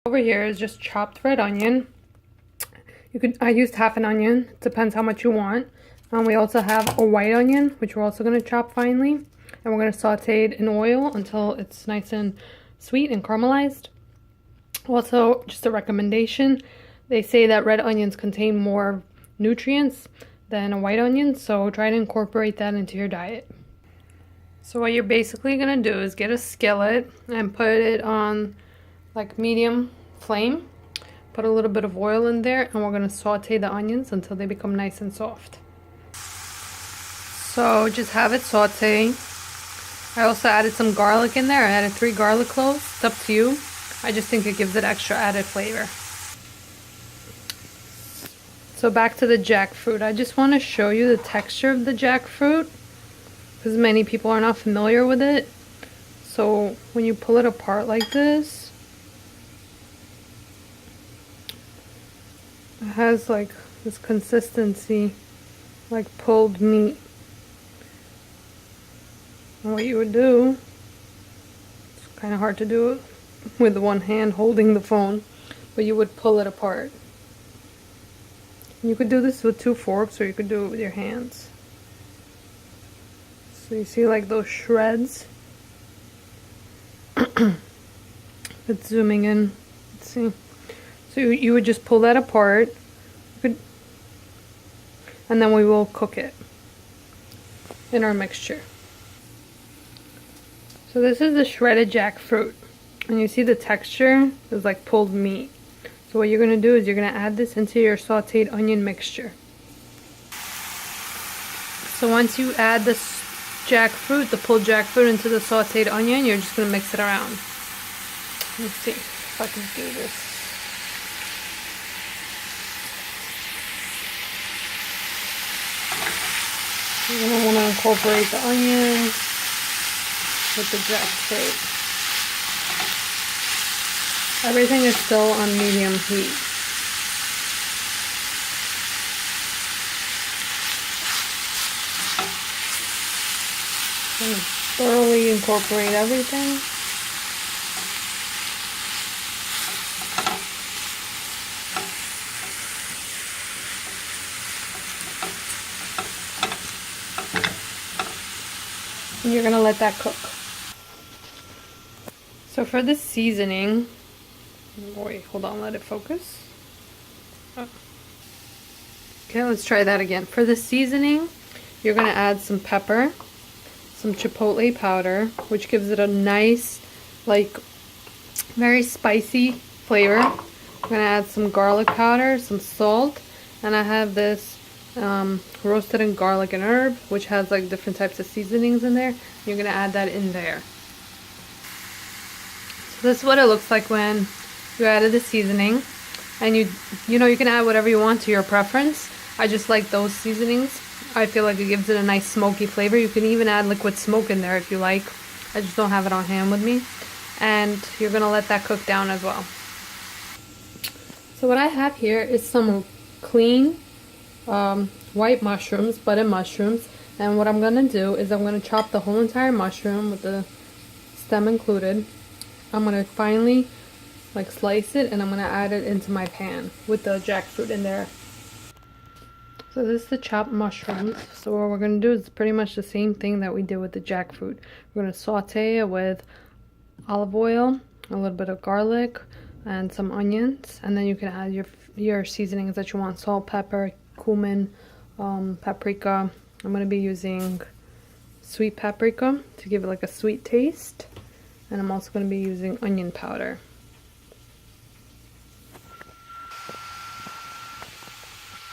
Over here is just chopped red onion. I used half an onion. It depends how much you want. We also have a white onion, which we're also going to chop finely. And we're going to saute it in oil until it's nice and sweet and caramelized. Also, just a recommendation, they say that red onions contain more nutrients than a white onion, so try to incorporate that into your diet. So what you're basically going to do is get a skillet and put it on like medium flame. Put a little bit of oil in there, and we're going to saute the onions until they become nice and soft. So just have it saute. I also added some garlic in there. I added 3 garlic cloves. It's up to you. I just think it gives it extra added flavor. So back to the jackfruit. I just want to show you the texture of the jackfruit because many people are not familiar with it. So when you pull it apart like this, it has like this consistency like pulled meat. And what you would do, it's kind of hard to do it with one hand holding the phone, but you would pull it apart. You could do this with 2 forks, or you could do it with your hands. So you see like those shreds? It's zooming in. Let's see. So you would just pull that apart, and then we will cook it in our mixture. So this is the shredded jackfruit, and you see the texture is like pulled meat. So what you're going to do is you're going to add this into your sauteed onion mixture. So once you add this jackfruit, the pulled jackfruit, into the sauteed onion, you're just going to mix it around. Let's see if I can do this. You're going to want to incorporate the onions with the jackfruit. Everything is still on medium heat. And thoroughly incorporate everything. And you're going to let that cook. So for the seasoning, wait, hold on, let it focus. Oh. Okay, let's try that again. For the seasoning, you're going to add some pepper, some chipotle powder, which gives it a nice, like, very spicy flavor. I'm going to add some garlic powder, some salt, and I have this roasted in garlic and herb, which has like different types of seasonings in there. You're going to add that in there. So this is what it looks like when you added the seasoning, and you know, you can add whatever you want to your preference. I just like those seasonings. I feel like it gives it a nice smoky flavor. You can even add liquid smoke in there if you like. I just don't have it on hand with me. And you're gonna let that cook down as well. So what I have here is some clean white mushrooms, button mushrooms, and what I'm gonna do is I'm gonna chop the whole entire mushroom with the stem included. I'm gonna finely like slice it, and I'm gonna add it into my pan with the jackfruit in there. So this is the chopped mushrooms. So what we're gonna do is pretty much the same thing that we did with the jackfruit. We're gonna saute it with olive oil, a little bit of garlic, and some onions, and then you can add your seasonings that you want: salt, pepper, cumin, paprika. I'm gonna be using sweet paprika to give it like a sweet taste, and I'm also gonna be using onion powder.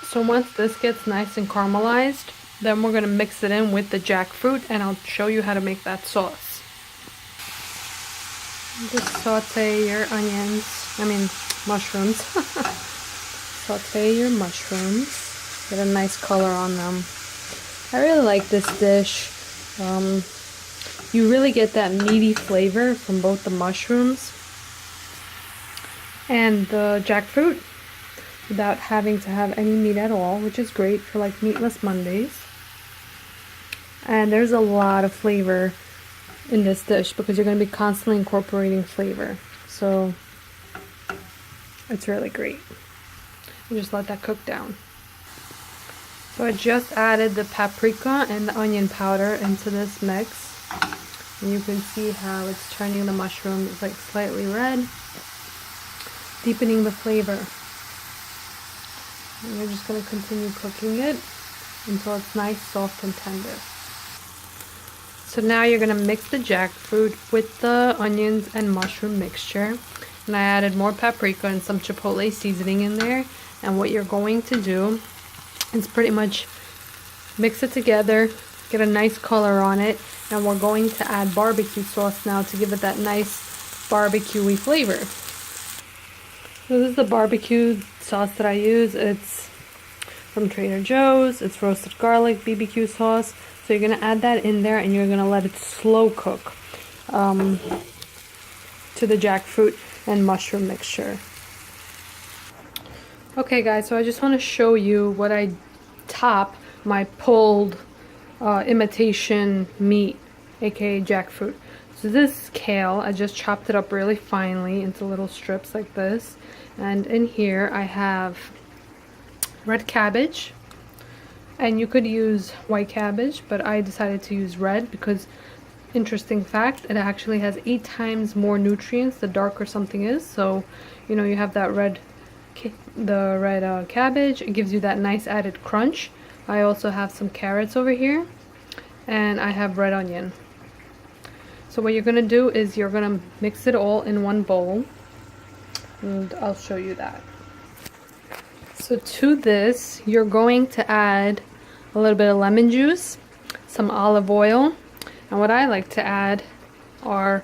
So once this gets nice and caramelized, then we're gonna mix it in with the jackfruit, and I'll show you how to make that sauce. Just saute your mushrooms. Saute your mushrooms. Get a nice color on them. I really like this dish. You really get that meaty flavor from both the mushrooms and the jackfruit without having to have any meat at all, which is great for like meatless Mondays. And there's a lot of flavor in this dish because you're going to be constantly incorporating flavor. So It's really great. And just let that cook down. So I just added the paprika and the onion powder into this mix. And you can see how it's turning the mushrooms like slightly red, deepening the flavor. And you're just going to continue cooking it until it's nice, soft, and tender. So now you're going to mix the jackfruit with the onions and mushroom mixture. And I added more paprika and some chipotle seasoning in there. And what you're going to do is pretty much mix it together, get a nice color on it, and we're going to add barbecue sauce now to give it that nice barbecue-y flavor. So this is the barbecue sauce that I use. It's from Trader Joe's. It's roasted garlic BBQ sauce. So you're going to add that in there and you're going to let it slow cook to the jackfruit and mushroom mixture. Okay guys, so I just want to show you what I top my pulled imitation meat, aka jackfruit. So this is kale. I just chopped it up really finely into little strips like this. And in here I have red cabbage. And you could use white cabbage, but I decided to use red because, interesting fact, it actually has 8 times more nutrients the darker something is. So, you know, you have that red, cabbage. It gives you that nice added crunch. I also have some carrots over here, and I have red onion. So what you're gonna do is you're gonna mix it all in one bowl, and I'll show you that. So to this, you're going to add a little bit of lemon juice, some olive oil, and what I like to add are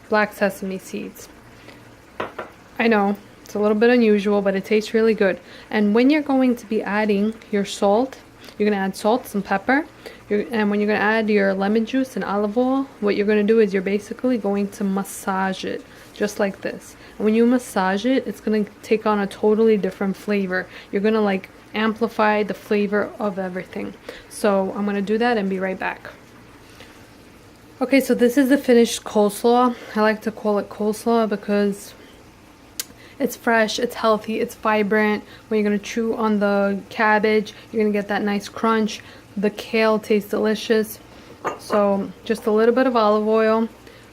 black sesame seeds. I know, it's a little bit unusual, but it tastes really good. And when you're going to be adding your salt, you're going to add salt, some pepper, and when you're going to add your lemon juice and olive oil, what you're going to do is you're basically going to massage it, just like this. And when you massage it, it's going to take on a totally different flavor. You're going to like amplify the flavor of everything. So I'm going to do that and be right back. Okay, so this is the finished coleslaw. I like to call it coleslaw because it's fresh, it's healthy, it's vibrant. When you're going to chew on the cabbage, you're going to get that nice crunch. The kale tastes delicious. So just a little bit of olive oil,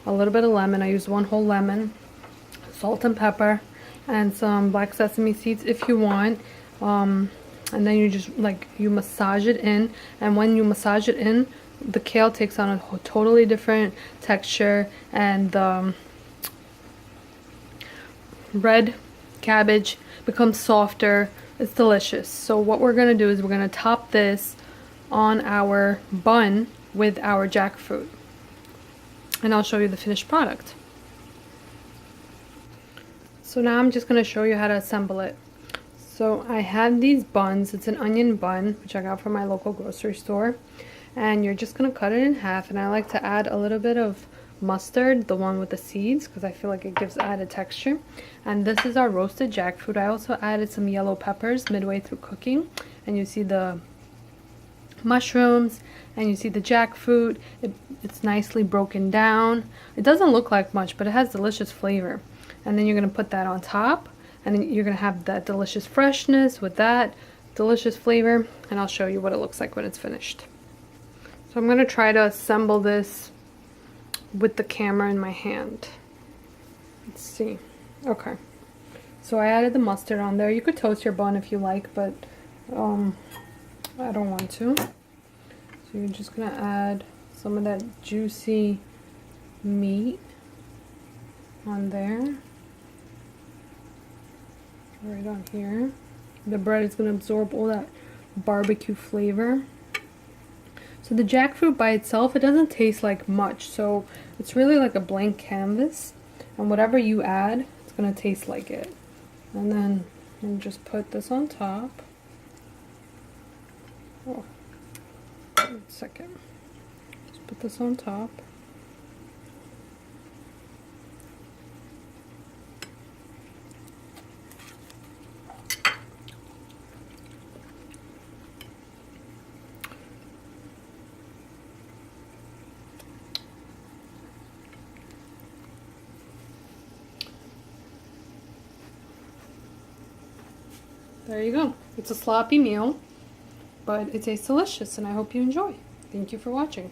a little bit of lemon. I used 1 whole lemon, salt and pepper, and some black sesame seeds if you want. And then you just you massage it in, and when you massage it in, the kale takes on a totally different texture, and the red cabbage becomes softer. It's delicious. So what we're going to do is we're going to top this on our bun with our jackfruit, and I'll show you the finished product. So now I'm just going to show you how to assemble it. So I have these buns. It's an onion bun, which I got from my local grocery store, and you're just going to cut it in half. And I like to add a little bit of mustard, the one with the seeds, because I feel like it gives added texture. And this is our roasted jackfruit. I also added some yellow peppers midway through cooking, and you see the mushrooms and you see the jackfruit. It's nicely broken down. It doesn't look like much, but it has delicious flavor. And then you're going to put that on top, and then you're going to have that delicious freshness with that delicious flavor, and I'll show you what it looks like when it's finished. So I'm going to try to assemble this with the camera in my hand. Let's see. Okay, so I added the mustard on there. You could toast your bun if you like, but I don't want to. So you're just gonna add some of that juicy meat on there, right on here. The bread is gonna absorb all that barbecue flavor. So the jackfruit by itself, it doesn't taste like much, so it's really like a blank canvas, and whatever you add, it's gonna taste like it. And then you just put this on top. Oh, wait a second. Just put this on top. there you go. It's a sloppy meal, but it tastes delicious, and I hope you enjoy. Thank you for watching.